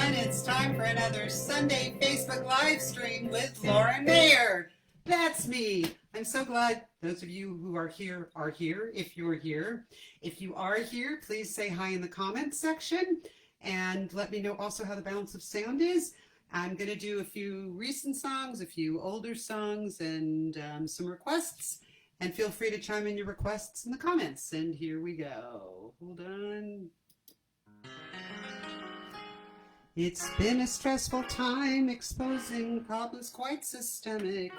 everyone. It's time for another Sunday Facebook live stream with Lauren Mayer. That's me. I'm so glad those of you who are here if you're here. If you are here, please say hi in the comments section and let me know also how the balance of sound is. I'm going to do a few recent songs, a few older songs, and some requests. And feel free to chime in your requests in the comments. And here we go. Hold on. It's been a stressful time, exposing problems quite systemic.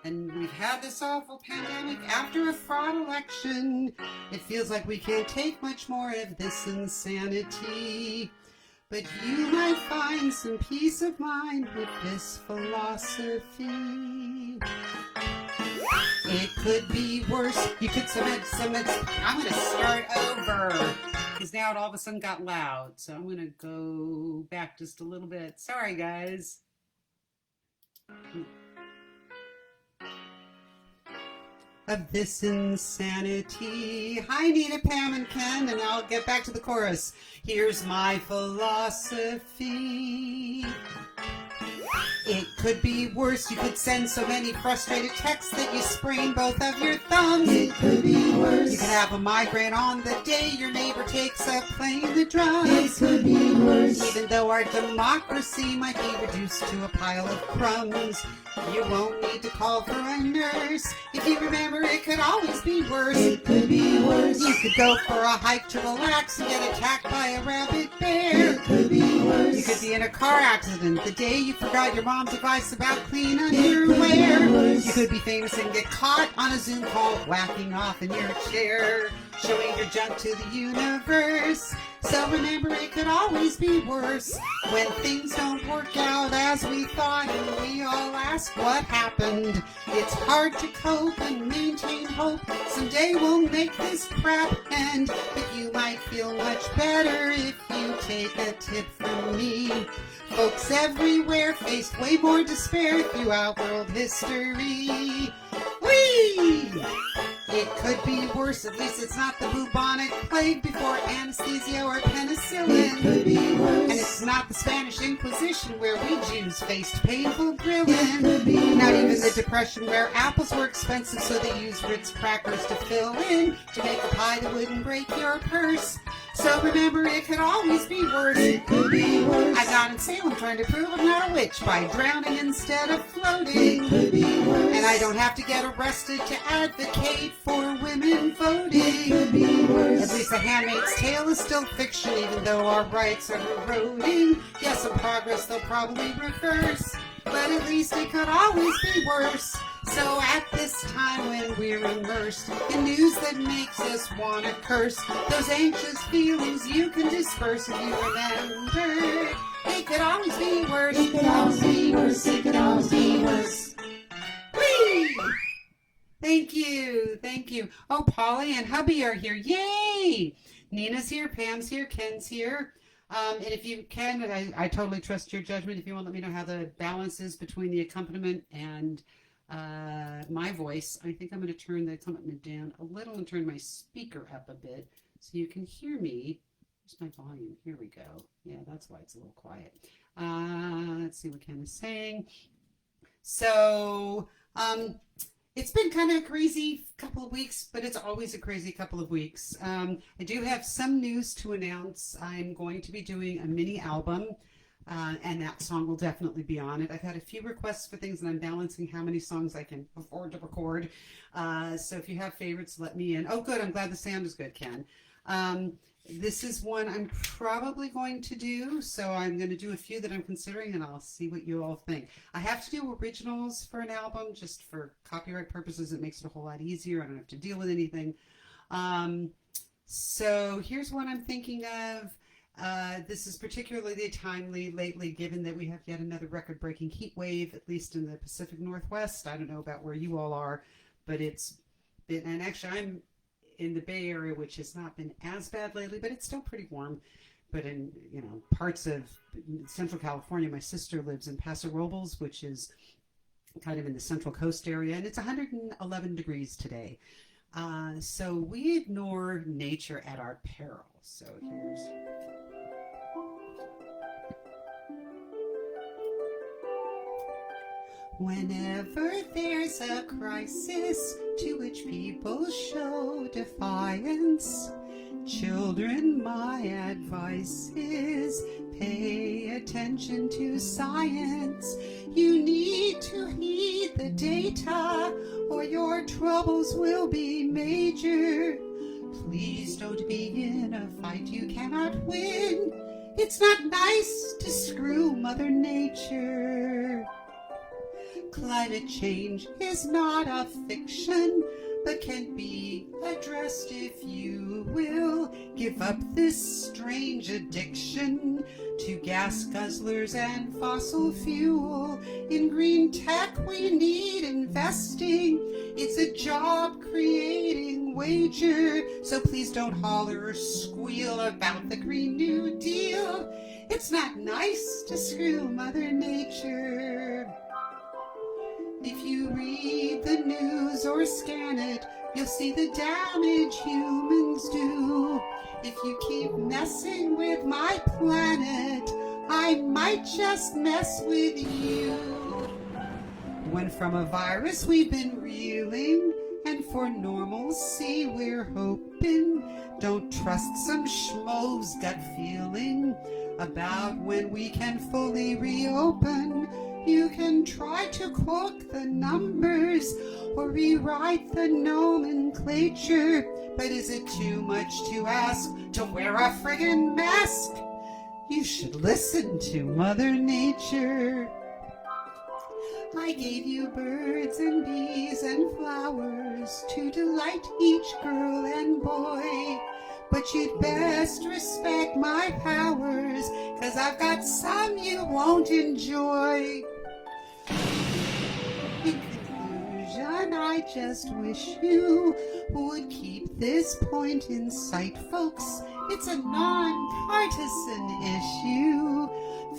And we've had this awful pandemic after a fraud election. It feels like we can't take much more of this insanity. But you might find some peace of mind with this philosophy. It could be worse. You could submit. I'm going to start over because now it all of a sudden got loud. So I'm going to go back just a little bit. Sorry, guys. Of this insanity. Hi, Nina, Pam, and Ken, and I'll get back to the chorus. Here's my philosophy. It could be worse. You could send so many frustrated texts that you sprain both of your thumbs. It could be worse. You could have a migraine on the day your neighbor takes up playing the drums. It could be worse. Even though our democracy might be reduced to a pile of crumbs, you won't need to call for a nurse. If you remember, it could always be worse. It could be worse. You could go for a hike to relax and get attacked by a rabid bear. It could be worse. You could be in a car accident the day you forgot your mom's advice about clean underwear. You could be famous and get caught on a Zoom call whacking off in your chair, showing your junk to the universe. So remember, it could always be worse when things don't work out as we thought and we all ask what happened. It's hard to cope and maintain hope. Someday we'll make this crap end, but you might feel much better if you take a tip from me. Folks everywhere faced way more despair throughout world history. Whee! It could be worse, at least it's not the bubonic plague before anesthesia or penicillin. It could be worse. And it's not the Spanish Inquisition where we Jews faced painful grilling. It could be not worse. Even the Depression where apples were expensive, so they used Ritz crackers to fill in to make a pie that wouldn't break your purse. So remember, it could always be worse. It could be worse. I'm not in Salem trying to prove I'm not a witch by drowning instead of floating. It could be worse. And I don't have to get arrested to advocate for women voting. It could be worse. At least The Handmaid's Tale is still fiction, even though our rights are eroding. Yes, in progress they'll probably reverse, but at least it could always be worse. So at this time when we're immersed in news that makes us want to curse, those anxious feelings you can disperse if you remember. It could always be worse. It could always be worse. It could always be worse. Whee! Thank you. Thank you. Oh, Polly and hubby are here. Yay! Nina's here. Pam's here. Ken's here. And if you can, I totally trust your judgment. If you want to let me know how the balance is between the accompaniment and my voice, I think I'm going to turn the accompaniment down a little and turn my speaker up a bit so you can hear me. Where's my volume? Here we go. Yeah, that's why it's a little quiet. Let's see what Ken is saying. So, it's been kind of a crazy couple of weeks, but it's always a crazy couple of weeks. I do have some news to announce. I'm going to be doing a mini album. And that song will definitely be on it. I've had a few requests for things, and I'm balancing how many songs I can afford to record. So if you have favorites, let me in. Oh, good. I'm glad the sound is good, Ken. This is one I'm probably going to do. So I'm going to do a few that I'm considering, and I'll see what you all think. I have to do originals for an album just for copyright purposes. It makes it a whole lot easier. I don't have to deal with anything. So here's one I'm thinking of. This is particularly timely lately, given that we have yet another record-breaking heat wave, at least in the Pacific Northwest. I don't know about where you all are, but it's been, and actually I'm in the Bay Area, which has not been as bad lately, but it's still pretty warm. But in, parts of Central California, my sister lives in Paso Robles, which is kind of in the Central Coast area, and it's 111 degrees today. So we ignore nature at our peril. So here's... Whenever there's a crisis to which people show defiance, children, my advice is pay attention to science. You need to heed the data or your troubles will be major. Please don't be in a fight you cannot win. It's not nice to screw Mother Nature. Climate change is not a fiction, but can be addressed if you will give up this strange addiction to gas guzzlers and fossil fuel. In green tech we need investing. It's a job creating wager, so please don't holler or squeal about the Green New Deal. It's not nice to screw Mother Nature. If you read the news or scan it, you'll see the damage humans do. If you keep messing with my planet, I might just mess with you. When from a virus we've been reeling, and for normalcy we're hoping, don't trust some schmo's gut feeling about when we can fully reopen. You can try to quote the numbers or rewrite the nomenclature, but is it too much to ask to wear a friggin' mask? You should listen to Mother Nature. I gave you birds and bees and flowers to delight each girl and boy, but you'd best respect my powers, 'cause I've got some you won't enjoy. In conclusion, I just wish you would keep this point in sight, folks. It's a non-partisan issue.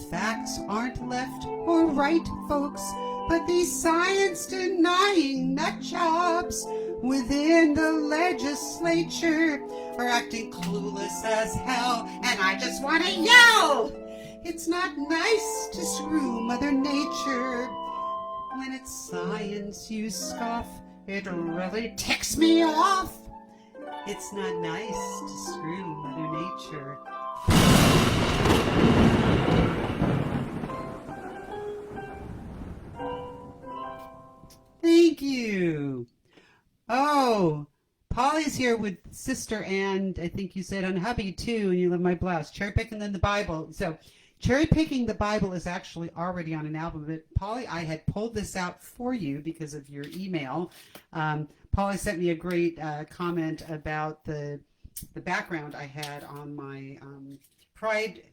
Facts aren't left or right, folks, but these science-denying nutjobs within the legislature are acting clueless as hell, and I just want to yell! It's not nice to screw Mother Nature. When it's science you scoff, it really ticks me off. It's not nice to screw Mother Nature. Thank you. Oh, Polly's here with Sister and I think you said on hubby too, and you love my blouse. Cherrypicking the Bible. So Cherrypicking the Bible is actually already on an album. But Polly, I had pulled this out for you because of your email. Polly sent me a great comment about the background I had on my Pride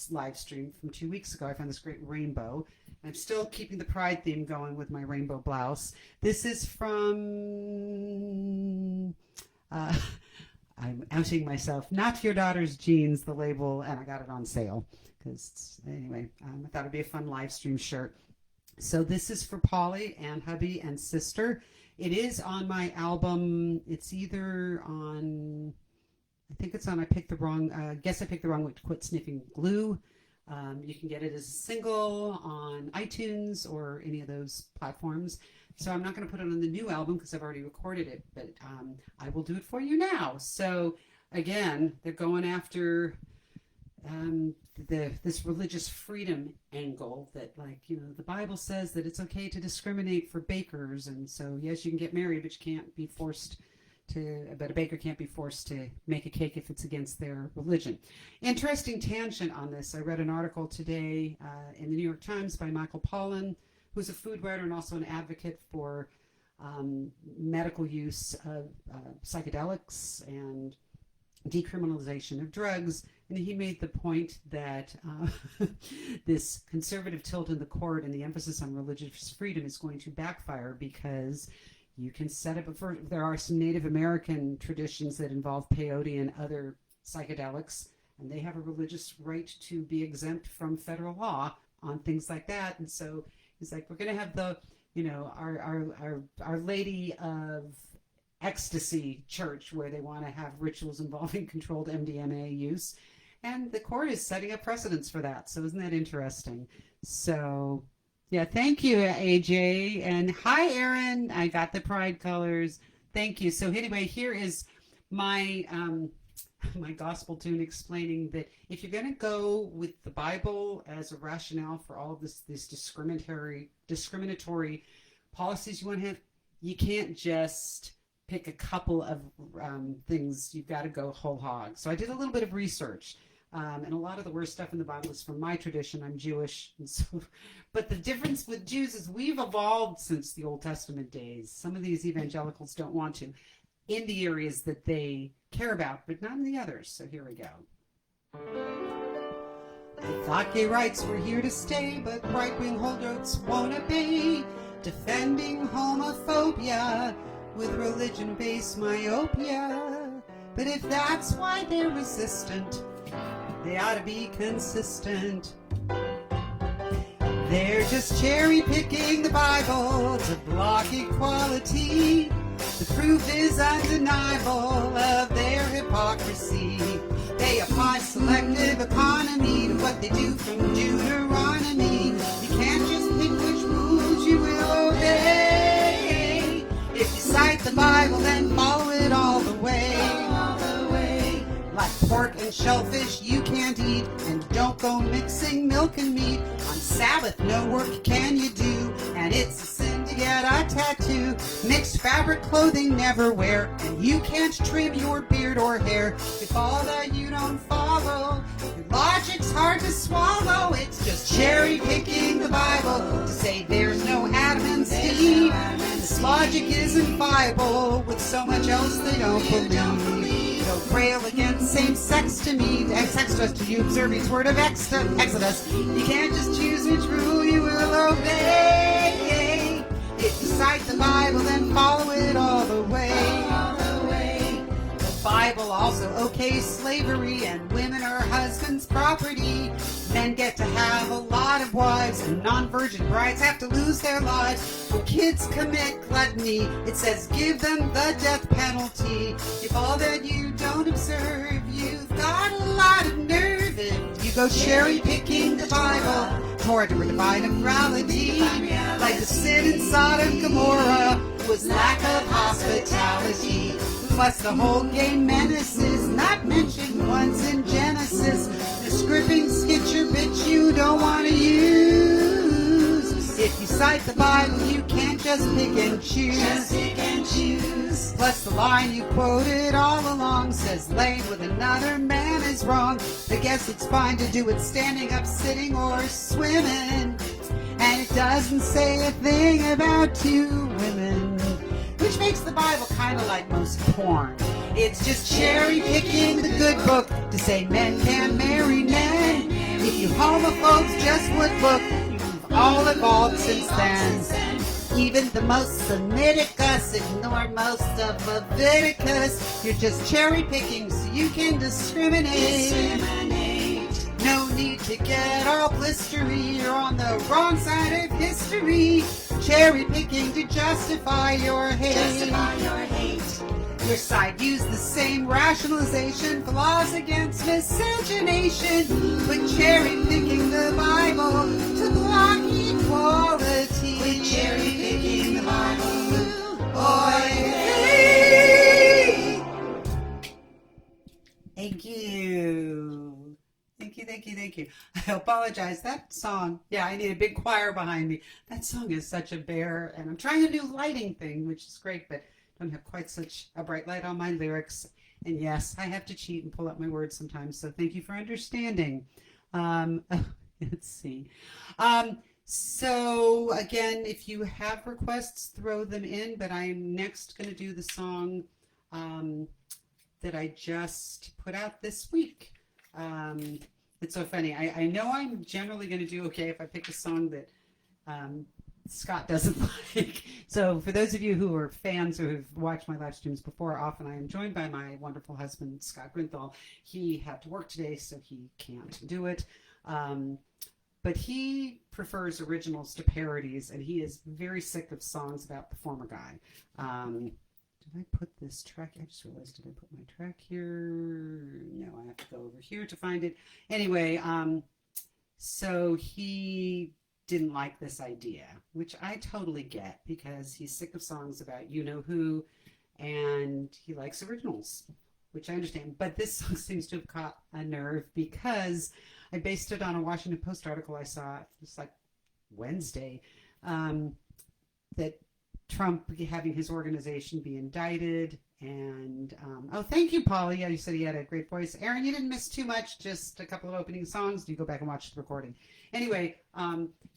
live stream from 2 weeks ago. I found this great rainbow. I'm still keeping the Pride theme going with my rainbow blouse. This is from, I'm outing myself, Not Your Daughter's Jeans, the label, and I got it on sale. Because anyway, I thought it'd be a fun live stream shirt. So this is for Polly and hubby and sister. It is on my album. It's either on, I think it's on I picked the wrong way to quit sniffing glue. You can get it as a single on iTunes or any of those platforms. So I'm not going to put it on the new album because I've already recorded it, but I will do it for you now. So again, they're going after this religious freedom angle that, like, you know, the Bible says that it's okay to discriminate for bakers, and so yes, you can get married, but you can't be forced to, but a baker can't be forced to make a cake if it's against their religion. Interesting tangent on this. I read an article today in the New York Times by Michael Pollan, who's a food writer and also an advocate for medical use of psychedelics and decriminalization of drugs. And he made the point that this conservative tilt in the court and the emphasis on religious freedom is going to backfire because you can set up, there are some Native American traditions that involve peyote and other psychedelics, and they have a religious right to be exempt from federal law on things like that. And so he's like, we're going to have the, you know, our Lady of Ecstasy church where they want to have rituals involving controlled MDMA use. And the court is setting up precedents for that. So isn't that interesting? So Yeah, thank you, AJ. And hi, Aaron. I got the pride colors. Thank you. So anyway, here is my my gospel tune explaining that if you're going to go with the Bible as a rationale for all of this discriminatory policies you want to have, you can't just pick a couple of things. You've got to go whole hog. So I did a little bit of research. And a lot of the worst stuff in the Bible is from my tradition. I'm Jewish, and so, but the difference with Jews is we've evolved since the Old Testament days. Some of these evangelicals don't want to, in the areas that they care about, but not in the others. So here we go. I thought gay rights were here to stay, but right-wing holdouts won't obey, defending homophobia with religion-based myopia. But if that's why they're resistant, they ought to be consistent. They're just cherry-picking the Bible to block equality. The proof is undeniable of their hypocrisy. They apply selective economy to what they do from Deuteronomy. You can't just pick which rules you will obey. If you cite the Bible, then follow it all the way. Like pork and shellfish you can't eat, and don't go mixing milk and meat. On Sabbath no work can you do, and it's a sin to get a tattoo. Mixed fabric clothing never wear, and you can't trim your beard or hair. If all that you don't follow, your logic's hard to swallow. It's just cherry picking the Bible to say there's no Adam and Steve. This logic isn't viable with so much else they don't believe. Don't rail against same-sex to me, sex to you observe each word of Exodus. You can't just choose which rule you will obey. If you cite the Bible, then follow it all the way. The Bible also okays slavery, and women are husbands' property. Men get to have a lot of wives, and non-virgin brides have to lose their lives. When kids commit gluttony, it says give them the death penalty. If all that you don't observe, you've got a lot of nerve. If you go cherry-picking the Bible toward divine morality, like the sin in Sodom and Gomorrah was lack of hospitality. Plus the whole game menace is not mentioned once in Genesis. The scripting skitcher bit you don't want to use. If you cite the Bible, you can't just pick and choose. Plus the line you quoted all along says laying with another man is wrong. I guess it's fine to do it standing up, sitting, or swimming. And it doesn't say a thing about two women, which makes the Bible kind of like most porn. It's just cherry-picking the good book to say men can marry men. If you homophobes just would look, you've all evolved since then. Even the most Semitic us ignore most of Leviticus. You're just cherry-picking so you can discriminate. No need to get all blistery. You're on the wrong side of history. Cherry picking to justify your hate. Your side used the same rationalization for laws against miscegenation, but cherry picking the Bible to block equality. With cherry picking the Bible, hey. Thank you. Thank you. I apologize. That song, yeah, I need a big choir behind me. That song is such a bear, and I'm trying a new lighting thing, which is great, but I don't have quite such a bright light on my lyrics. And yes, I have to cheat and pull up my words sometimes, so thank you for understanding. Let's see. So again, if you have requests, throw them in, but I'm next going to do the song that I just put out this week. It's so funny. I know I'm generally going to do okay if I pick a song that Scott doesn't like. So for those of you who are fans or who've watched my live streams before, often I am joined by my wonderful husband, Scott Grinthal. He had to work today, so he can't do it. But he prefers originals to parodies, and he is very sick of songs about the former guy. Did I put this track? I just realized, did I put my track here? No, I have to go over here to find it. Anyway, so he didn't like this idea, which I totally get because he's sick of songs about you-know-who, and he likes originals, which I understand. But this song seems to have caught a nerve because I based it on a Washington Post article I saw, it was like Wednesday, that Trump having his organization be indicted. And oh, thank you, Polly. Yeah, you said he had a great voice. Aaron, you didn't miss too much, just a couple of opening songs. You go back and watch the recording. Anyway,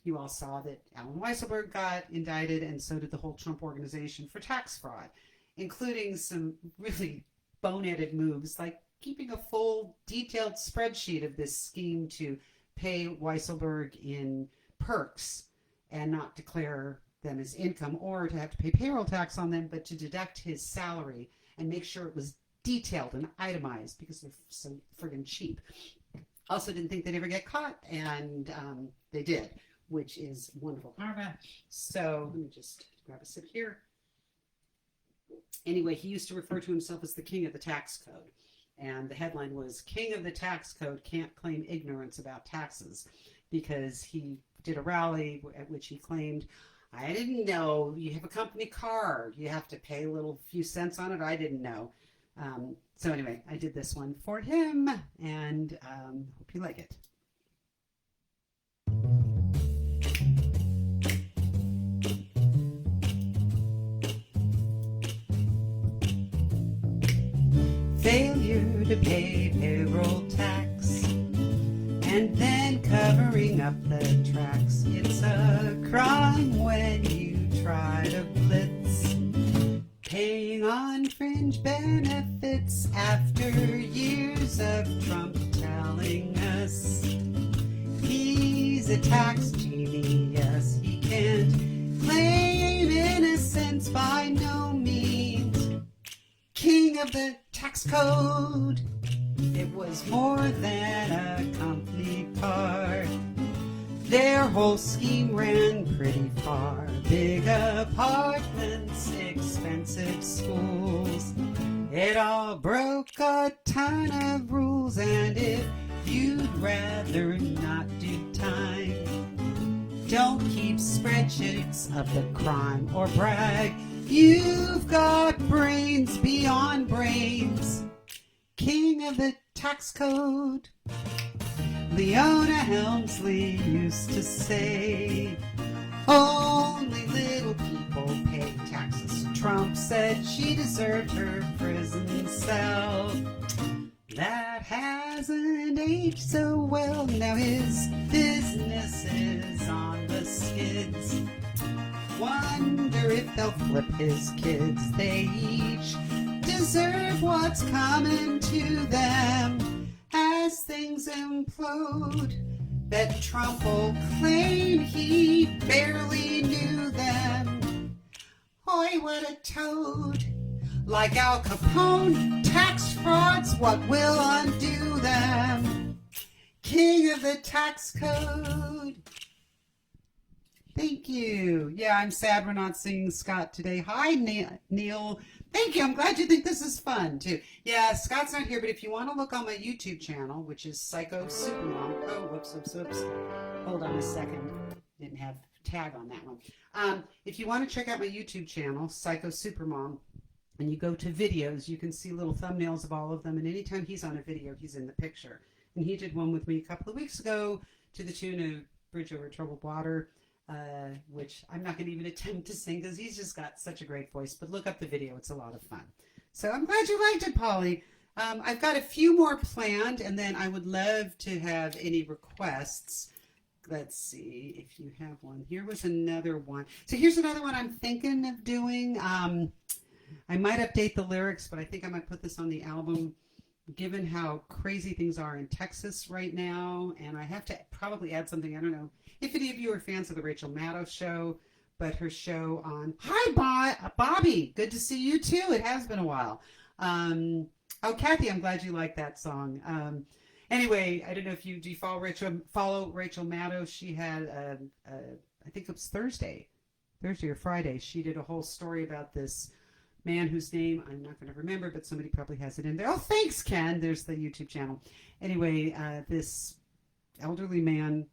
you all saw that Alan Weisselberg got indicted, and so did the whole Trump organization for tax fraud, including some really boneheaded moves, like keeping a full detailed spreadsheet of this scheme to pay Weisselberg in perks and not declare them as income, or to have to pay payroll tax on them, but to deduct his salary and make sure it was detailed and itemized because they're so friggin' cheap. Also didn't think they'd ever get caught, and they did, which is wonderful karma. So let me just grab a sip here. Anyway, he used to refer to himself as the king of the tax code. And the headline was, King of the Tax Code Can't Claim Ignorance About Taxes, because he did a rally at which he claimed, I didn't know you have a company car, you have to pay a little few cents on it. I didn't know. So anyway, I did this one for him, and hope you like it. Failure to pay payroll tax and then covering up the tracks. It's a crime when you try to blitz, paying on fringe benefits after years of Trump telling us he's a tax genius. He can't claim innocence by no means. King of the tax code. It was more than a company car. Their whole scheme ran pretty far. Big apartments, expensive schools. It all broke a ton of rules, and if you'd rather not do time, don't keep spreadsheets of the crime or brag. You've got brains beyond brains. King of the tax code. Leona Helmsley used to say, only little people pay taxes. Trump said she deserved her prison cell. That hasn't aged so well. Now his business is on the skids. Wonder if they'll flip his kids. They each deserve what's coming to them as things implode. Bet Trump will claim he barely knew them. Hoy, what a toad. Like Al Capone, tax frauds, what will undo them? King of the tax code. Thank you. Yeah, I'm sad we're not singing Scott today. Hi, Neil. Thank you. I'm glad you think this is fun, too. Yeah, Scott's not here, but if you want to look on my YouTube channel, which is Psycho Supermom. Oh, whoops. Hold on a second. Didn't have tag on that one. If you want to check out my YouTube channel, Psycho Supermom, and you go to videos, you can see little thumbnails of all of them, and anytime he's on a video, he's in the picture. And he did one with me a couple of weeks ago to the tune of Bridge Over Troubled Water, which I'm not going to even attempt to sing because he's just got such a great voice. But look up the video. It's a lot of fun. So I'm glad you liked it, Polly. I've got a few more planned, and then I would love to have any requests. Let's see if you have one. Here was another one. So here's another one I'm thinking of doing. I might update the lyrics, but I think I might put this on the album, given how crazy things are in Texas right now. And I have to probably add something. I don't know if any of you are fans of the Rachel Maddow show, but her show on... Hi, Bobby. Good to see you, too. It has been a while. Oh, Kathy, I'm glad you like that song. Anyway, I don't know if you... Do you follow Rachel Maddow? She had, I think it was Thursday or Friday. She did a whole story about this man whose name I'm not going to remember, but somebody probably has it in there. Oh, thanks, Ken. There's the YouTube channel. Anyway, this elderly man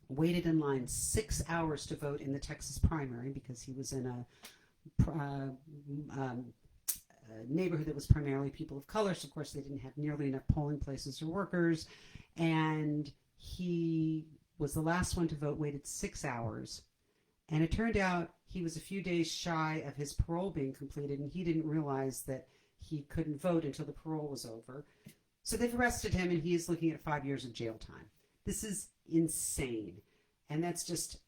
waited in line 6 hours to vote in the Texas primary because he was in a neighborhood that was primarily people of color. So, of course, they didn't have nearly enough polling places or workers. And he was the last one to vote, waited 6 hours. And it turned out he was a few days shy of his parole being completed, and he didn't realize that he couldn't vote until the parole was over. So they've arrested him, and he is looking at 5 years of jail time. This is insane. And that's just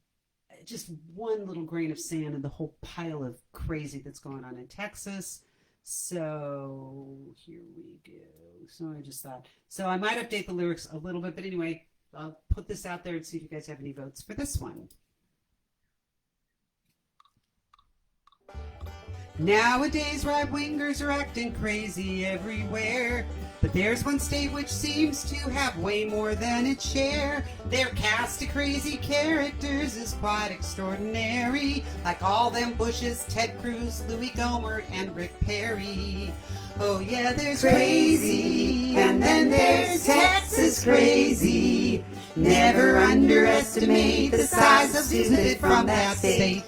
one little grain of sand in the whole pile of crazy that's going on in Texas. So here we go. So I just thought, so I might update the lyrics a little bit, but anyway, I'll put this out there and see if you guys have any votes for this one. Nowadays, right-wingers are acting crazy everywhere. But there's one state which seems to have way more than its share. Their cast of crazy characters is quite extraordinary. Like all them Bushes, Ted Cruz, Louis Gohmert, and Rick Perry. Oh yeah, there's crazy, and then there's Texas crazy. Never underestimate the size of stupid from that state.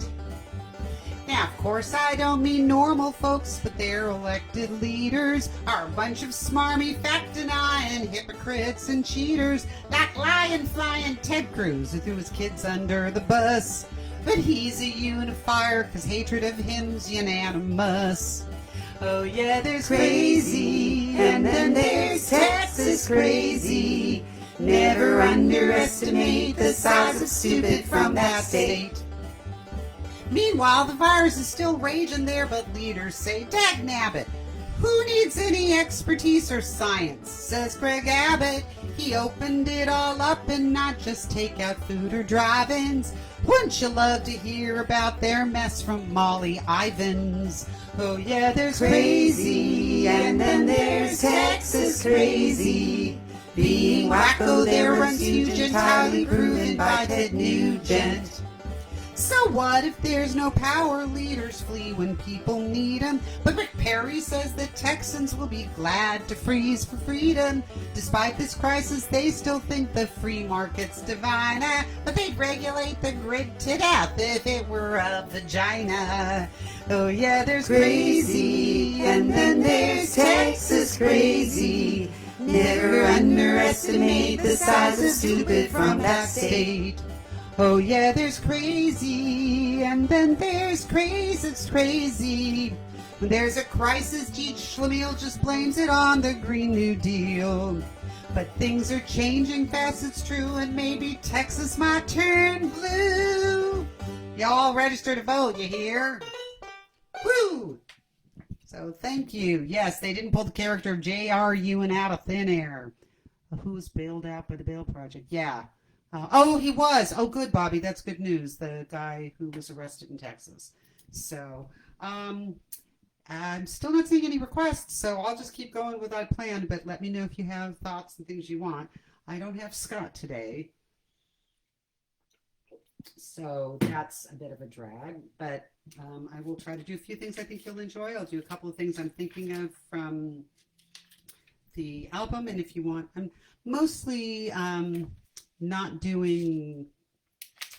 Now, of course, I don't mean normal folks, but their elected leaders are a bunch of smarmy, fact-denying hypocrites and cheaters, like lying, flying Ted Cruz, who threw his kids under the bus. But he's a unifier, 'cause hatred of him's unanimous. Oh yeah, there's crazy, and then there's Texas crazy. Never underestimate the size of stupid from that state. Meanwhile, the virus is still raging there, but leaders say, dagnabbit, who needs any expertise or science? Says Greg Abbott. He opened it all up and not just takeout food or drive-ins. Wouldn't you love to hear about their mess from Molly Ivins? Oh yeah, there's crazy, and then there's Texas crazy. Being wacko there runs huge, entirely proven by Ted Nugent. So what if there's no power? Leaders flee when people need them. But Rick Perry says that Texans will be glad to freeze for freedom. Despite this crisis, they still think the free market's divine. But they'd regulate the grid to death if it were a vagina. Oh yeah, there's crazy, and then there's Texas crazy. Never underestimate the size of stupid from that state. Oh yeah, there's crazy, and then there's crazy. When there's a crisis, Jeet Schlemiel just blames it on the Green New Deal. But things are changing fast, it's true, and maybe Texas might turn blue. Y'all register to vote, you hear? Woo! So thank you. Yes, they didn't pull the character of J.R. Ewing out of thin air. Who's bailed out by the Bail Project? Yeah. Oh, he was. Oh, good, Bobby. That's good news. The guy who was arrested in Texas. So, I'm still not seeing any requests, so I'll just keep going with what I planned, but let me know if you have thoughts and things you want. I don't have Scott today, so that's a bit of a drag, but I will try to do a few things I think you'll enjoy. I'll do a couple of things I'm thinking of from the album, and if you want, I'm mostly not doing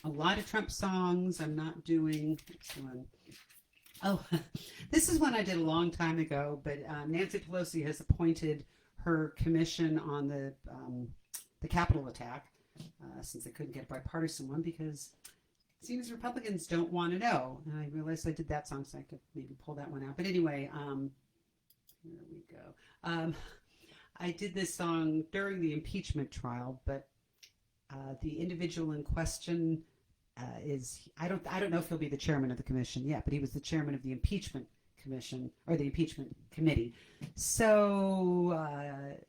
a lot of Trump songs. I'm not doing, what's the one? Oh, this is one I did a long time ago, but Nancy Pelosi has appointed her commission on the Capitol attack, since they couldn't get a bipartisan one, because it seems Republicans don't want to know. And I realized I did that song, so I could maybe pull that one out. But anyway, here we go. I did this song during the impeachment trial, but the individual in question is, I don't know if he'll be the chairman of the commission yet, but he was the chairman of the impeachment commission, or the impeachment committee. So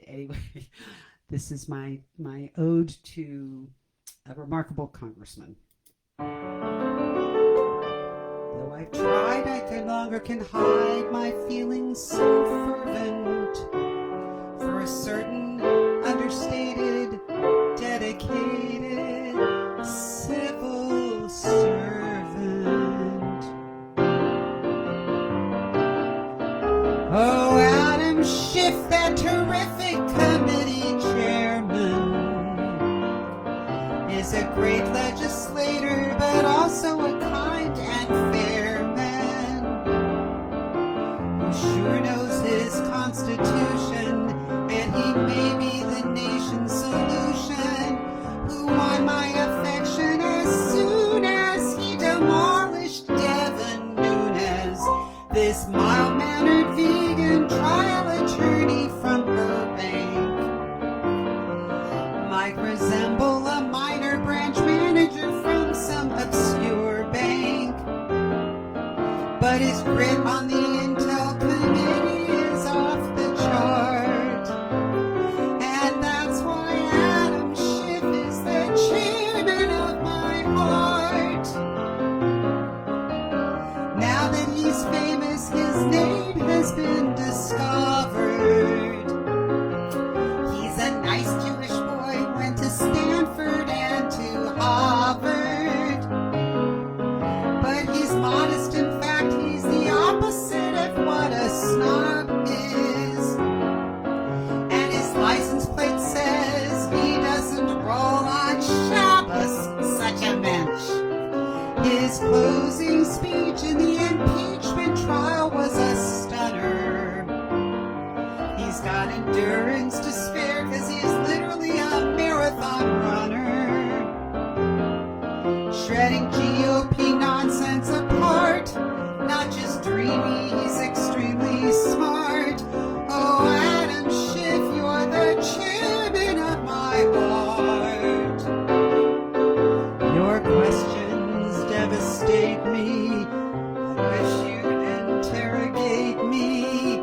anyway, this is my ode to a remarkable congressman. Though I've tried, I no longer can hide my feelings so fervent for a certain understated, dedicated civil servant. Oh, Adam Schiff, that terrific committee chairman, is a great got endurance to spare, cause he is literally a marathon runner. Shredding GOP nonsense apart, not just dreamy, he's extremely smart. Oh, Adam Schiff, you're the chairman of my heart. Your questions devastate me. I wish you'd interrogate me.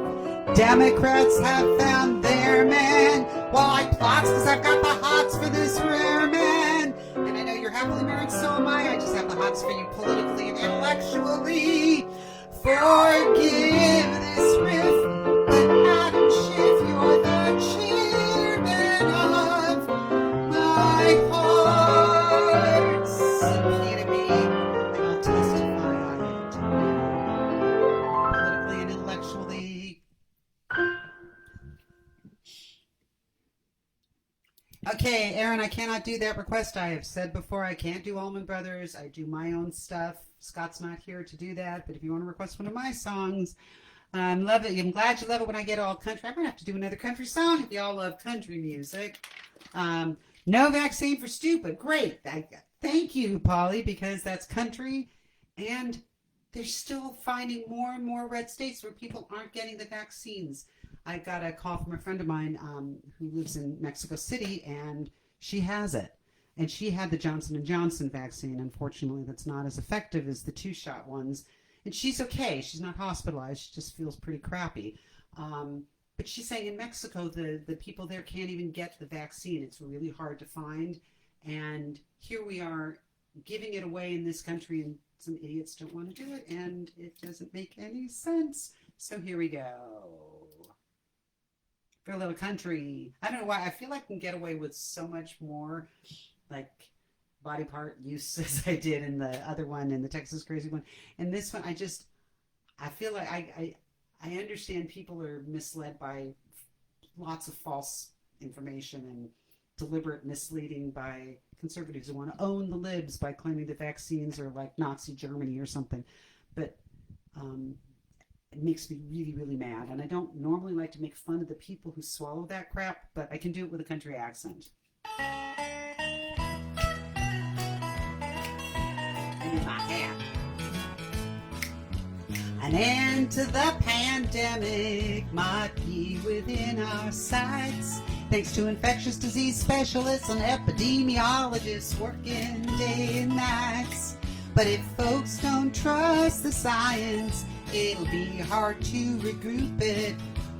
Democrats have found their man, while I plots because I've got the hots for this rare man. And I know you're happily married, so am I. I just have the hots for you politically and intellectually. Forgive this riff, but Adam Schiff, you're the chairman of my heart. Simply to me, and I'll testify on it. Politically and intellectually. Okay, Aaron, I cannot do that request. I have said before I can't do Allman Brothers. I do my own stuff. Scott's not here to do that, but if you want to request one of my songs, love it. I'm glad you love it when I get all country. I'm going to have to do another country song if y'all love country music. No vaccine for stupid. Great. Thank you, Polly, because that's country, and they're still finding more and more red states where people aren't getting the vaccines. I got a call from a friend of mine who lives in Mexico City, and she has it. And she had the Johnson & Johnson vaccine. Unfortunately, that's not as effective as the 2-shot ones. And she's okay. She's not hospitalized. She just feels pretty crappy. But she's saying in Mexico, the people there can't even get the vaccine. It's really hard to find. And here we are giving it away in this country, and some idiots don't want to do it. And it doesn't make any sense. So here we go. For a little country. I don't know why. I feel like I can get away with so much more like body part use as I did in the other one, in the Texas Crazy one. And this one, I feel like I understand people are misled by lots of false information and deliberate misleading by conservatives who want to own the libs by claiming that vaccines are like Nazi Germany or something. But it makes me really, really mad. And I don't normally like to make fun of the people who swallow that crap, but I can do it with a country accent. In my hand. An end to the pandemic might be within our sights, thanks to infectious disease specialists and epidemiologists working day and nights. But if folks don't trust the science, it'll be hard to regroup it.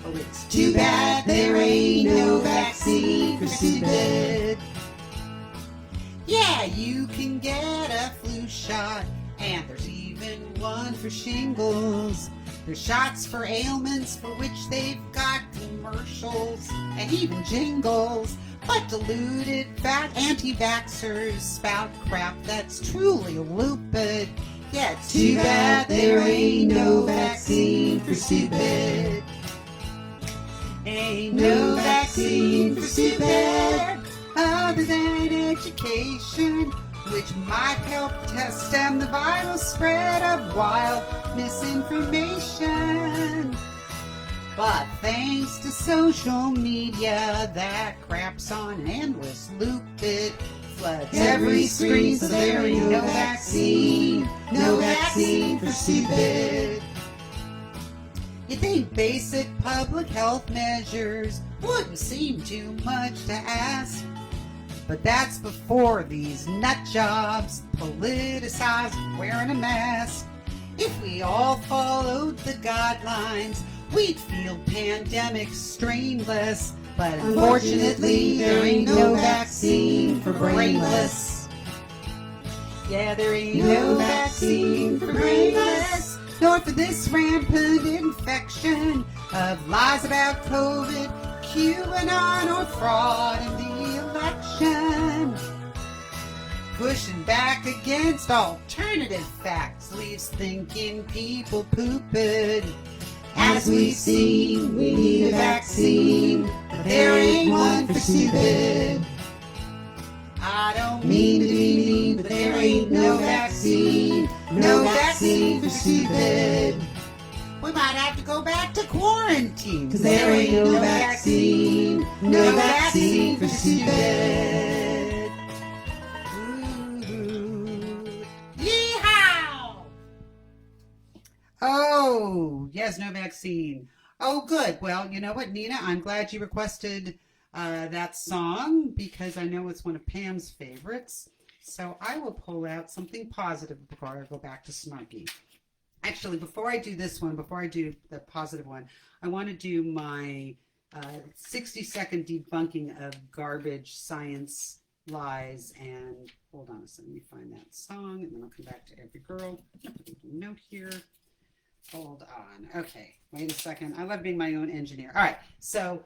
Oh, it's too bad there ain't no vaccine for stupid. Yeah, you can get a flu shot, and there's even one for shingles. There's shots for ailments for which they've got commercials and even jingles. But deluded fat anti-vaxxers spout crap that's truly lupid. Yeah, it's too bad there ain't no vaccine for stupid. Ain't no vaccine for stupid. Other than education, which might help to stem the viral spread of wild misinformation. But thanks to social media, that crap's on an endless loop. It floods every screen, so there ain't no vaccine for stupid. You think basic public health measures wouldn't seem too much to ask, but that's before these nut jobs politicize wearing a mask. If we all followed the guidelines, we'd feel pandemic strainless, but unfortunately there ain't no vaccine for brainless. Yeah, there ain't no vaccine for brainless, nor for this rampant infection of lies about COVID, QAnon, or fraud in the election. Pushing back against alternative facts leaves thinking people pooping. As we've seen, we need a vaccine, but there ain't one for stupid. I don't mean to be mean, but there ain't no vaccine for stupid. We might might have to go back to quarantine. 'Cause there ain't no vaccine, no vaccine for stupid. Yeehaw! Oh, yes, no vaccine. Oh, good. Well, you know what, Nina? I'm glad you requested that song because I know it's one of Pam's favorites. So I will pull out something positive before I go back to snarky. Actually, before I do this one, before I do the positive one, I want to do my 60-second debunking of garbage science lies. And hold on a second, let me find that song, and then I'll come back to Every Girl. I'll put a note here. Hold on. Okay, wait a second. I love being my own engineer. All right, so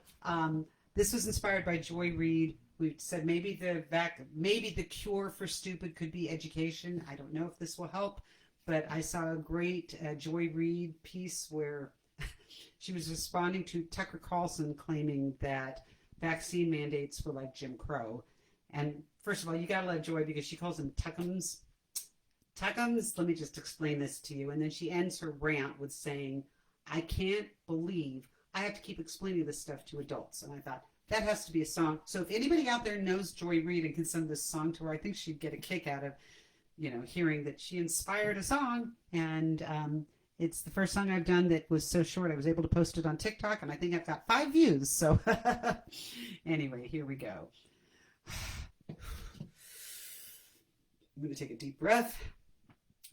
this was inspired by Joy Reid. We said maybe the cure for stupid could be education. I don't know if this will help, but I saw a great Joy Reid piece where she was responding to Tucker Carlson claiming that vaccine mandates were like Jim Crow. And first of all, you gotta love Joy because she calls them Tuckums. Tuckums, let me just explain this to you. And then she ends her rant with saying, I can't believe I have to keep explaining this stuff to adults. And I thought, that has to be a song. So if anybody out there knows Joy Reid and can send this song to her, I think she'd get a kick out of, hearing that she inspired a song. And it's the first song I've done that was so short. I was able to post it on TikTok, and I think I've got 5 views. So anyway, here we go. I'm going to take a deep breath,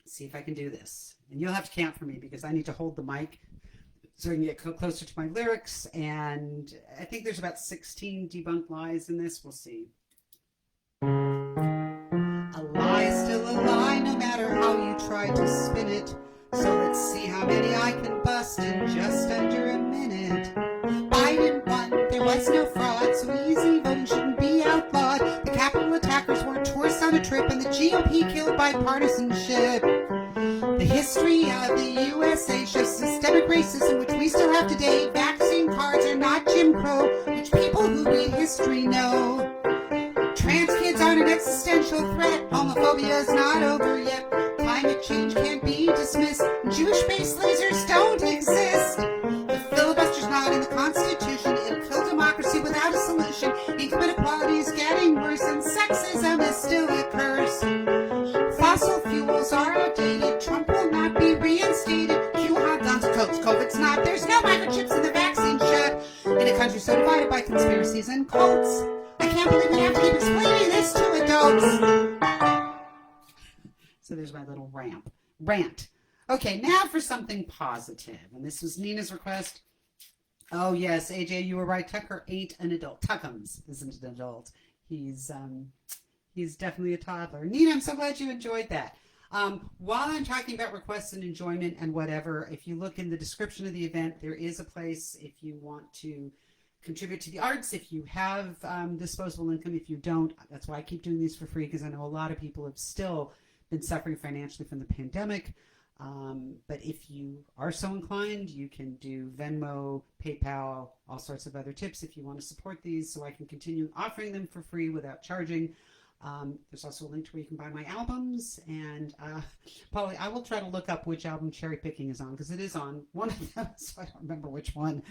see if I can do this. And you'll have to count for me because I need to hold the mic so I can get closer to my lyrics. And I think there's about 16 debunked lies in this. We'll see. A lie is still a lie, no matter how you try to spin it. So let's see how many I can bust in just under a minute. Biden won, there was no fraud, so easy voting shouldn't be outlawed. The Capitol attackers were tourists on a trip, and the GOP killed bipartisanship. The history of the USA shows systemic racism, which we still have today. Vaccine cards are not Jim Crow, which people who read history know. Trans kids aren't an existential threat. Homophobia is not over yet. Climate change can't be dismissed. Jewish-based lasers don't exist. The filibuster's not in the Constitution. It'll kill democracy without a solution. Income inequality is getting worse, and sexism is still a curse. Fossil fuels are outdated. Trump will not be reinstated. QAnon, guns, coats, COVID's not. There's no microchips in the vaccine shot. In a country so divided by conspiracies and cults. I can't believe we have to keep explaining this to adults. So there's my little rant. Okay, now for something positive. And this was Nina's request. Oh, yes, AJ, you were right. Tucker ain't an adult. Tuckums isn't an adult. He's definitely a toddler. Nina, I'm so glad you enjoyed that. While I'm talking about requests and enjoyment and whatever, if you look in the description of the event, there is a place if you want to contribute to the arts, if you have disposable income. If you don't, that's why I keep doing these for free, because I know a lot of people have still been suffering financially from the pandemic. But if you are so inclined, you can do Venmo, PayPal, all sorts of other tips if you want to support these so I can continue offering them for free without charging. There's also a link to where you can buy my albums. And Polly, I will try to look up which album Cherrypicking is on, because it is on one of them, so I don't remember which one.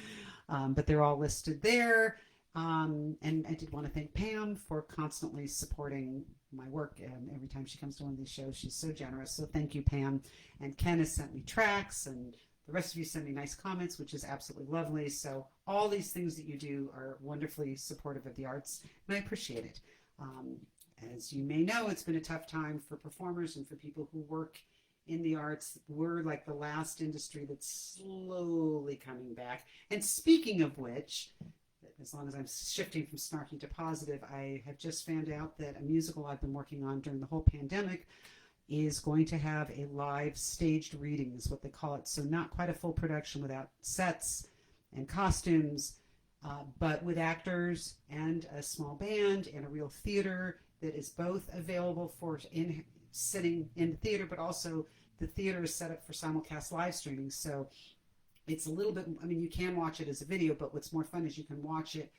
But they're all listed there. And I did want to thank Pam for constantly supporting my work, and every time she comes to one of these shows, she's so generous. So thank you, Pam. And Ken has sent me tracks, and the rest of you send me nice comments, which is absolutely lovely. So all these things that you do are wonderfully supportive of the arts, and I appreciate it. As you may know, it's been a tough time for performers and for people who work in the arts. We're like the last industry that's slowly coming back. And speaking of which, as long as I'm shifting from snarky to positive, I have just found out that a musical I've been working on during the whole pandemic is going to have a live staged reading, is what they call it. So not quite a full production without sets and costumes, but with actors and a small band and a real theater that is both available for sitting in the theater, but also the theater is set up for simulcast live streaming. So it's a little bit, you can watch it as a video, but what's more fun is you can watch it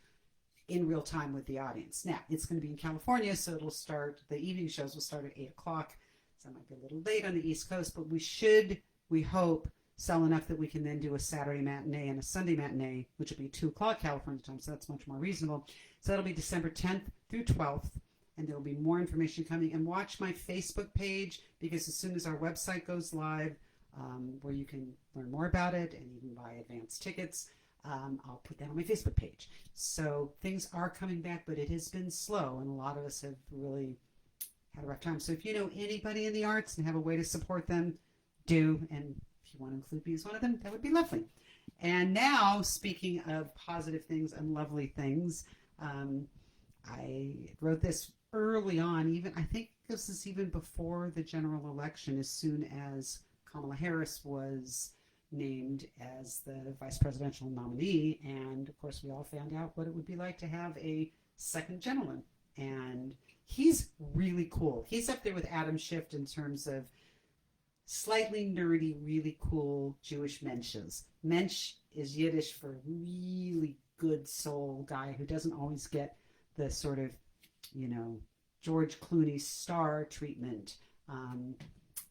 in real time with the audience. Now, it's going to be in California, so the evening shows will start at 8 o'clock. So it might be a little late on the East Coast, but we hope, sell enough that we can then do a Saturday matinee and a Sunday matinee, which will be 2 o'clock California time, so that's much more reasonable. So that'll be December 10th through 12th, and there will be more information coming. And watch my Facebook page, because as soon as our website goes live, where you can learn more about it and even buy advance tickets, I'll put that on my Facebook page. So things are coming back, but it has been slow, and a lot of us have really had a rough time. So if you know anybody in the arts and have a way to support them, do. And if you want to include me as one of them, that would be lovely. And now, speaking of positive things and lovely things, I wrote this early on, even I think this is even before the general election, as soon as Kamala Harris was named as the vice presidential nominee. And of course, we all found out what it would be like to have a second gentleman. And he's really cool. He's up there with Adam Schiff in terms of slightly nerdy, really cool Jewish mensches. Mensch is Yiddish for really good soul guy who doesn't always get the sort of, George Clooney star treatment.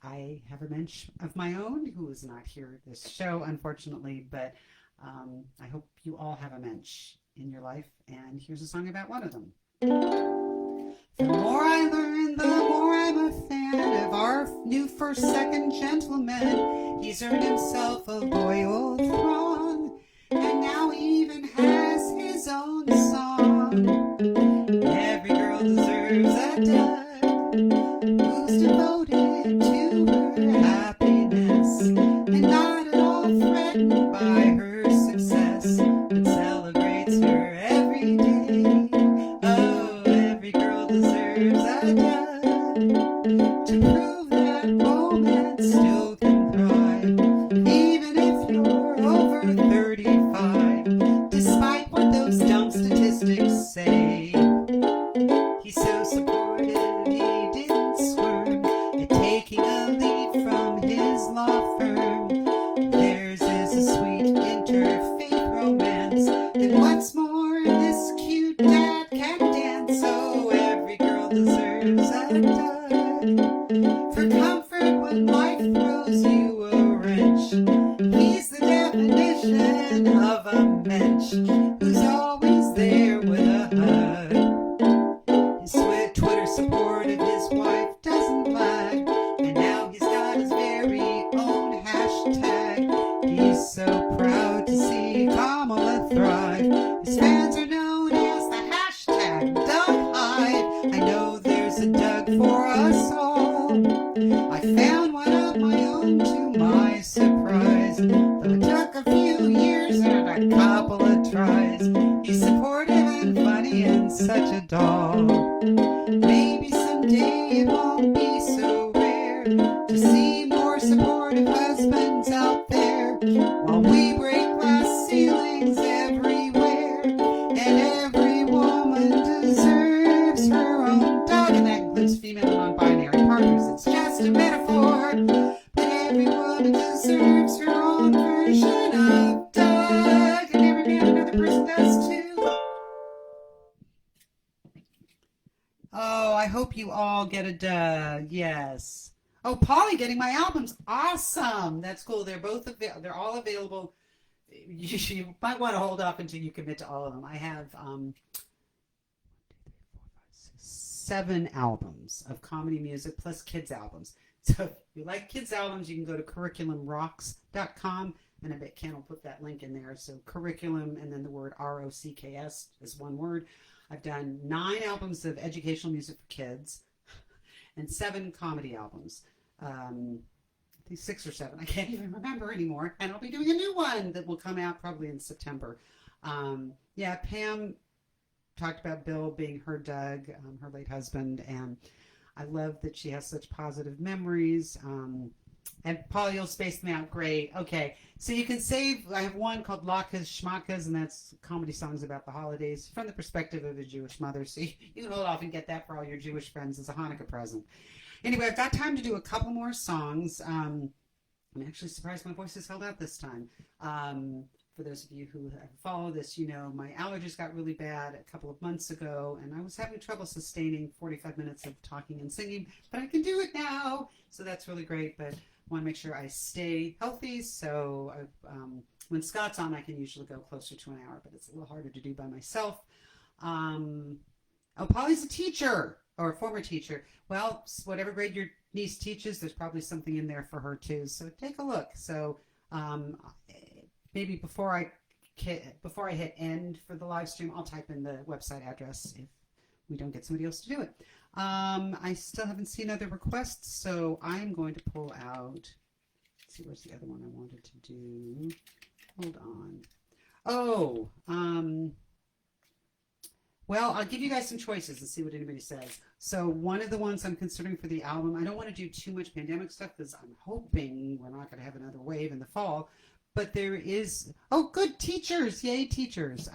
I have a mensch of my own who is not here at this show, unfortunately, but I hope you all have a mensch in your life, and here's a song about one of them. The more I learn, the more I'm a fan of our new first, second gentleman. He's earned himself a loyal throng, and now he even has his own song. Every girl deserves a Doug who's devoted to her happiness and not at all threatened by her success, but celebrates her every day. Oh, every girl deserves a Doug to prove that romance still can thrive, even if you're over 35, despite what those dumb statistics say. He's so supportive, he didn't swerve at taking a lead from his law firm. Theirs is a sweet interfaith romance, and what's more, this cute dad can dance. So every girl deserves a Doug for comfort when life throws you a wrench. He's the definition of a mensch who's always there with a hug. His Twitter support of his wife doesn't lag, and now he's got his very own hashtag. He's so proud to see Kamala thrive. His fans are known as the hashtag Doug Hive. I know there's a Doug for us all. I found one of my own to my surprise, though it took a few years and a couple of tries. He's supportive and funny and such a doll. Maybe someday it won't be so rare to see more supportive husbands out there, while we break glass ceilings everywhere, and every woman deserves her own Doug. And that includes female and non-binary partners. It's just a metaphor, but every woman deserves her own version of Doug, and every man another person does too. Oh, I hope you all get a Doug. Yes. Oh, Polly getting my albums. Awesome. That's cool. They're they're all available. You might want to hold off until you commit to all of them. I have 7 albums of comedy music plus kids albums. So if you like kids albums, you can go to curriculumrocks.com, and I bet Ken will put that link in there. So curriculum and then the word ROCKS is one word. I've done 9 albums of educational music for kids and 7 comedy albums. I think 6 or 7. I can't even remember anymore. And I'll be doing a new one that will come out probably in September. Yeah, Pam talked about Bill being her Doug, her late husband, and I love that she has such positive memories. And Paul, you'll space them out. Great. Okay. So you can save, I have one called Latkes Schmackes, and that's comedy songs about the holidays from the perspective of a Jewish mother. So you can hold off and get that for all your Jewish friends as a Hanukkah present. Anyway, I've got time to do a couple more songs. I'm actually surprised my voice has held out this time. For those of you who have followed this, you know my allergies got really bad a couple of months ago, and I was having trouble sustaining 45 minutes of talking and singing, but I can do it now, so that's really great. But want to make sure I stay healthy. So when Scott's on, I can usually go closer to an hour, but it's a little harder to do by myself. Polly's a teacher, or a former teacher. Well, whatever grade your niece teaches, there's probably something in there for her too. So take a look. So maybe before I hit end for the live stream, I'll type in the website address if we don't get somebody else to do it. I still haven't seen other requests, so I'm going to pull out. Let's see, where's the other one I wanted to do? Hold on. Well, I'll give you guys some choices and see what anybody says. So one of the ones I'm considering for the album, I don't want to do too much pandemic stuff because I'm hoping we're not going to have another wave in the fall. But there is, good, teachers. Yay, teachers.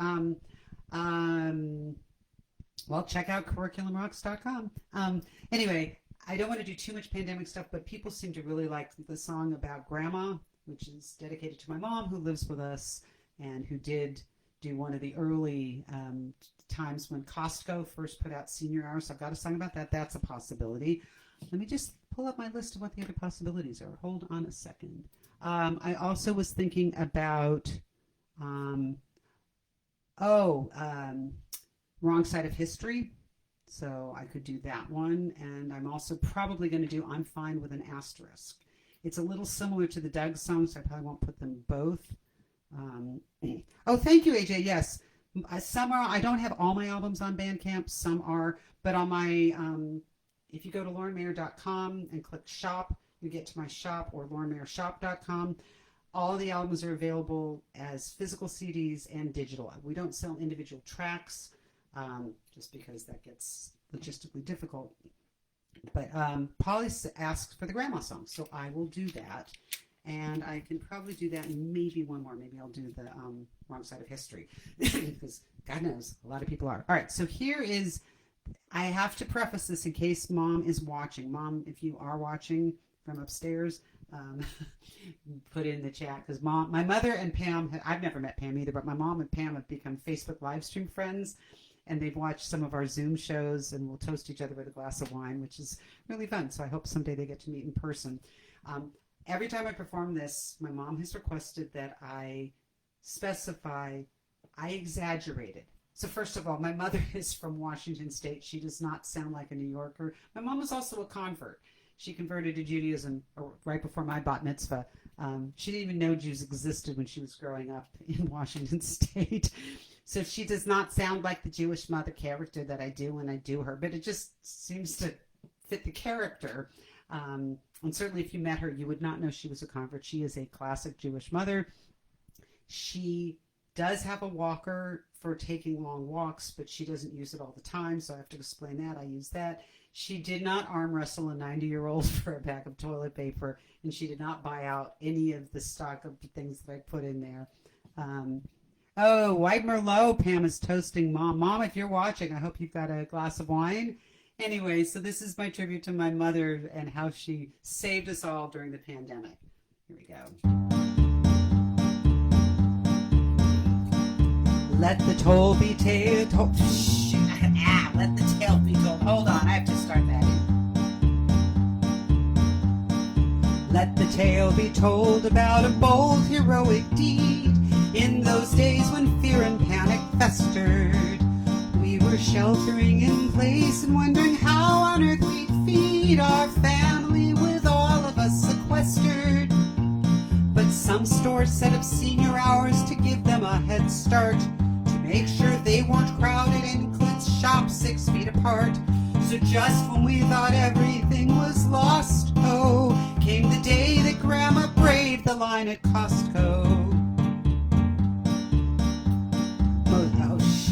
Well, check out curriculumrocks.com. Anyway, I don't want to do too much pandemic stuff, but people seem to really like the song about Grandma, which is dedicated to my mom who lives with us and who did do one of the early times when Costco first put out senior hours. So I've got a song about that. That's a possibility. Let me just pull up my list of what the other possibilities are. Hold on a second. I also was thinking about, Wrong Side of History. So I could do that one. And I'm also probably going to do I'm Fine with an Asterisk. It's a little similar to the Doug song, so I probably won't put them both. Thank you, AJ. Yes. Some are, I don't have all my albums on Bandcamp. Some are, but on my, if you go to laurenmayer.com and click shop, you get to my shop, or laurenmayershop.com. All the albums are available as physical CDs and digital. We don't sell individual tracks, just because that gets logistically difficult. But Polly asked for the Grandma song, so I will do that. And I can probably do that and maybe one more. Maybe I'll do the Wrong Side of History, because God knows, a lot of people are. All right, so here is, I have to preface this in case Mom is watching. Mom, if you are watching from upstairs, put in the chat, because my mother and Pam, I've never met Pam either, but my mom and Pam have become Facebook live stream friends, and they've watched some of our Zoom shows, and we'll toast each other with a glass of wine, which is really fun. So I hope someday they get to meet in person. Every time I perform this, my mom has requested that I specify I exaggerated. So first of all, my mother is from Washington State. She does not sound like a New Yorker. My mom was also a convert. She converted to Judaism right before my bat mitzvah. She didn't even know Jews existed when she was growing up in Washington State. So she does not sound like the Jewish mother character that I do when I do her, but it just seems to fit the character. And certainly if you met her, you would not know she was a convert. She is a classic Jewish mother. She does have a walker for taking long walks, but she doesn't use it all the time, so I have to explain that. I use that. She did not arm wrestle a 90-year-old for a bag of toilet paper, and she did not buy out any of the stock of the things that I put in there. White Merlot, Pam is toasting Mom. Mom, if you're watching, I hope you've got a glass of wine. Anyway, so this is my tribute to my mother and how she saved us all during the pandemic. Here we go. Let the toll be told. Let the tale be told. Hold on, I have to start that in. Let the tale be told about a bold, heroic deed in those days when fear and panic festered. We were sheltering in place and wondering how on earth we'd feed our family with all of us sequestered. But some stores set up senior hours to give them a head start, to make sure they weren't crowded and could shop 6 feet apart. So just when we thought everything was lost, came the day that Grandma braved the line at Costco.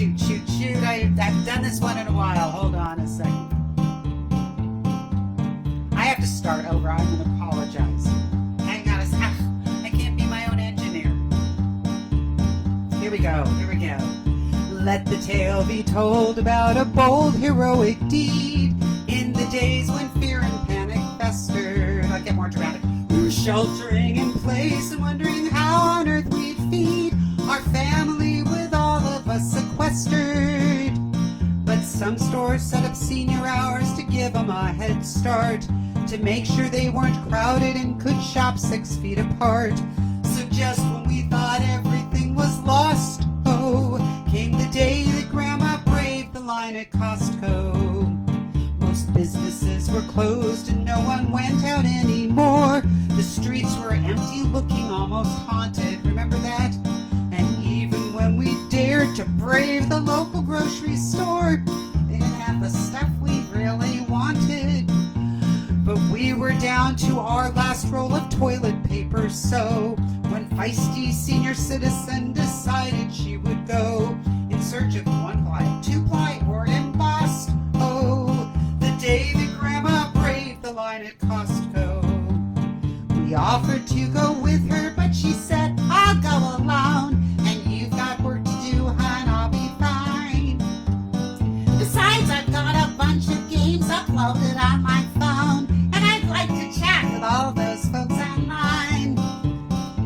Shoot, I've done this one in a while. Hold on a second. I have to start over. I'm going to apologize. Hang on a second. I can't be my own engineer. Here we go. Let the tale be told about a bold, heroic deed in the days when fear and panic festered. I'll get more dramatic. We were sheltering in place and wondering how on earth we'd feed our family with all of us sequestered. But some stores set up senior hours to give them a head start, to make sure they weren't crowded and could shop 6 feet apart. So just when we thought everything was lost, oh, came the day that Grandma braved the line at Costco. Most businesses were closed and no one went out anymore. The streets were empty, looking almost haunted. Remember that? And even when we dared to brave the local grocery store, they didn't have the stuff we really wanted. But we were down to our last roll of toilet paper, so when feisty senior citizen decided she would go in search of 1-ply, 2-ply, or embossed, oh, the day that Grandma braved the line at Costco. We offered to go with her, but she said, I'll go alone, and you've got work to do, hon, I'll be fine. Besides, I've got a bunch of games uploaded on my phone, and I'd like to chat with all those folks online.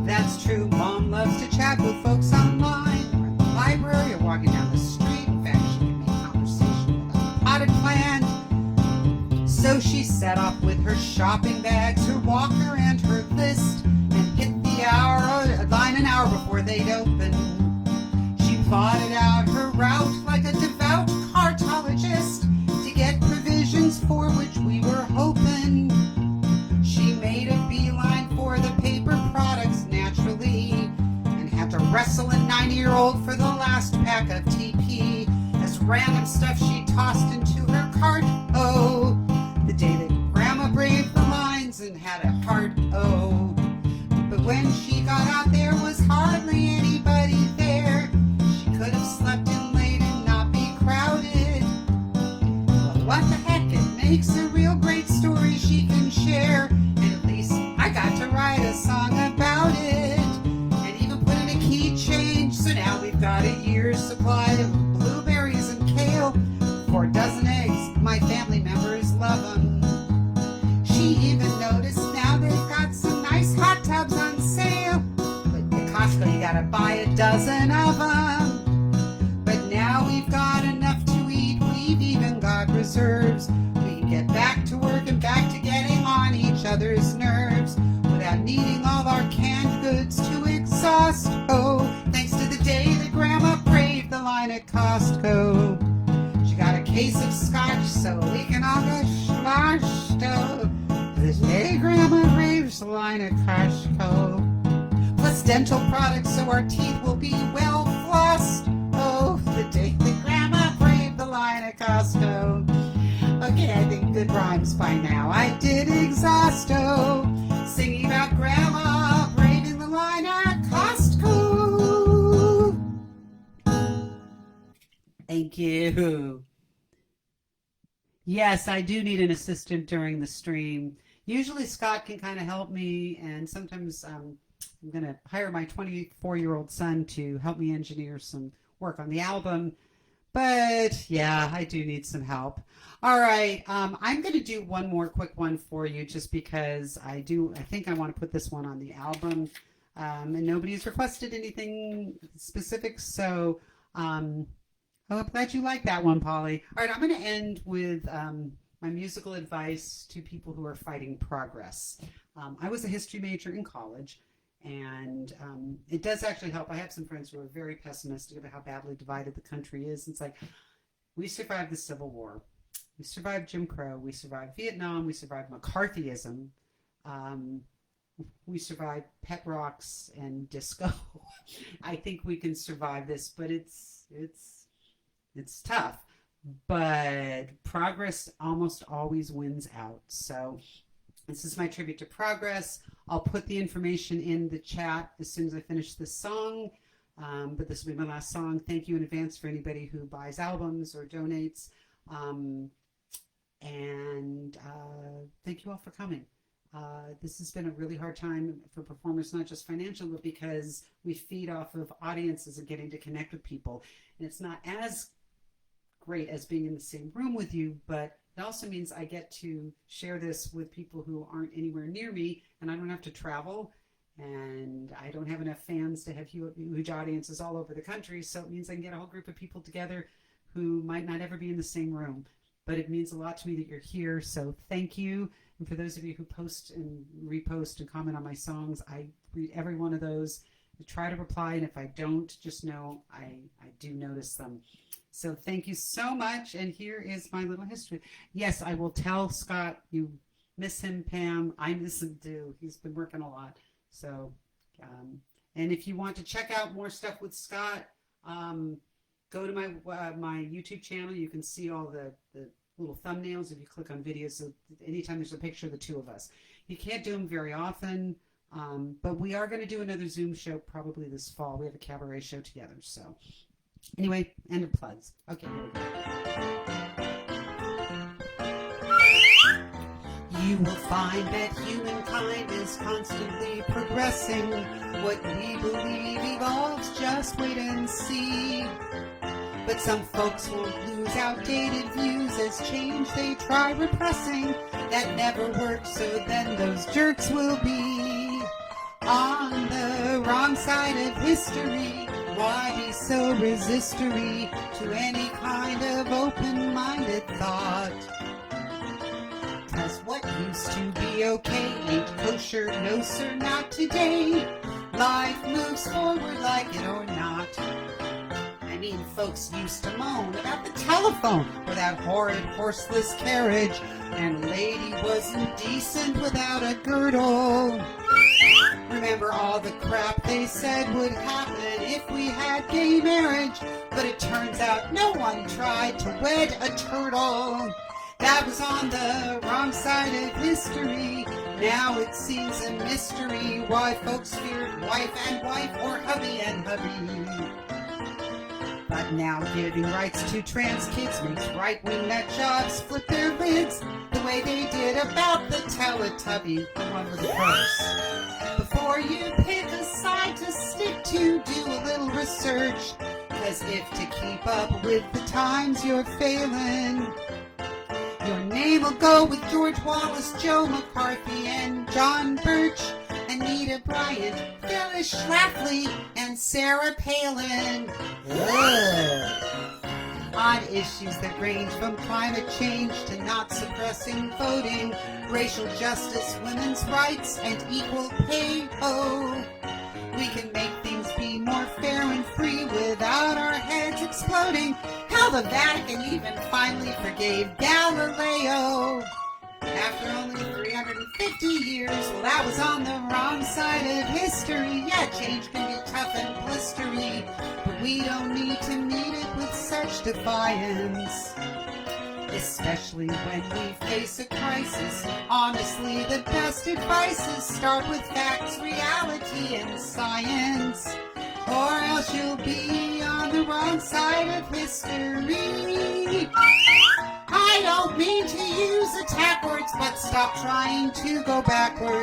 That's true, Mom loves to chat with folks online, or in the library, or walking down the street. In fact, she can make conversation with a potted plant. So she set off with her shopping bags, her walker, and her list, and hit the line an hour before they'd open. She plotted out her route like a devout cartologist to get provisions for which we were hoping. She made a beeline for the paper products naturally, and had to wrestle a 90-year-old for the last pack of TP as random stuff she tossed into her cart. Oh, the day that Grandma braved the lines and had a heart, oh. But when she got out, there was hardly anybody there. She could have slept in late and not be crowded. But what the heck, it makes a real great story she can share. And at least I got to write a song about it, and even put in a key change. So now we've got a year's supply of blueberries and kale, 4 dozen eggs. My family members love them. She even noticed now they've got some nice hot tubs on sale. But at Costco you gotta buy a dozen of them. But now we've got enough to eat, we've even got reserves. We can get back to work and back to getting on each other's nerves without needing all our canned goods to exhaust. Oh, thanks to the day that Grandma braved the line at Costco. She got a case of scotch so we can all go sloshed. Oh, the day Grandma braves the line at Costco. Plus dental products so our teeth will be well flossed. Oh, the day that Grandma braved the line at Costco. Okay, I think good rhymes by now. I did exhaust, oh, singing about Grandma braving the line at Costco. Thank you. Yes, I do need an assistant during the stream. Usually Scott can kind of help me, and sometimes I'm going to hire my 24-year-old son to help me engineer some work on the album. But yeah, I do need some help. All right, I'm going to do one more quick one for you just because I think I want to put this one on the album. And nobody's requested anything specific, so I'm glad you like that one, Polly. All right, I'm going to end with my musical advice to people who are fighting progress. I was a history major in college, and it does actually help. I have some friends who are very pessimistic about how badly divided the country is. It's like, we survived the Civil War. We survived Jim Crow. We survived Vietnam. We survived McCarthyism. We survived pet rocks and disco. I think we can survive this, but it's tough. But progress almost always wins out. So this is my tribute to progress. I'll put the information in the chat as soon as I finish this song. But this will be my last song. Thank you in advance for anybody who buys albums or donates. Thank you all for coming. This has been a really hard time for performers, not just financial, but because we feed off of audiences and getting to connect with people. And it's not as great as being in the same room with you, but it also means I get to share this with people who aren't anywhere near me, and I don't have to travel, and I don't have enough fans to have huge audiences all over the country. So it means I can get a whole group of people together who might not ever be in the same room. but it means a lot to me that you're here. So thank you. And for those of you who post and repost and comment on my songs, I read every one of those. I try to reply, and if I don't, just know I do notice them. So thank you so much, and here is my little history. Yes, I will tell Scott you miss him, Pam. I miss him too. He's been working a lot. So, and if you want to check out more stuff with Scott, go to my YouTube channel. You can see all the little thumbnails if you click on videos. So anytime there's a picture of the two of us. You can't do them very often, but we are going to do another Zoom show probably this fall. We have a cabaret show together. So anyway, end of plugs. Okay, here we go. You will find that humankind is constantly progressing. What we believe evolves, just wait and see. But some folks will lose outdated views as change they try repressing. That never works, so then those jerks will be on the wrong side of history. Why be so resistory to any kind of open-minded thought? 'Cause what used to be okay ain't kosher, no sir, not today. Life moves forward like it or not. I mean, folks used to moan about the telephone or that horrid horseless carriage, and a lady wasn't decent without a girdle. Remember all the crap they said would happen if we had gay marriage, but it turns out no one tried to wed a turtle. That was on the wrong side of history. Now it seems a mystery why folks feared wife and wife or hubby and hubby. But now giving rights to trans kids makes right-wing nut jobs flip their lids the way they did about the Teletubby, the one with the purse. Before you pick a side to stick to, do a little research, 'cause if to keep up with the times you're failing, your name will go with George Wallace, Joe McCarthy, and John Birch, Anita Bryant, Phyllis Schlafly, and Sarah Palin. On issues that range from climate change to not suppressing voting, racial justice, women's rights, and equal pay. Oh, we can make things be more fair and free without our heads exploding. How the Vatican even finally forgave Galileo. After only 350 years, well, that was on the wrong side of history. Yeah, change can be tough and blistery, but we don't need to meet it with such defiance. Especially when we face a crisis. Honestly, the best advice is start with facts, reality, and science, or else you'll be on the wrong side of history. I don't mean to use attack words, but stop trying to go backwards.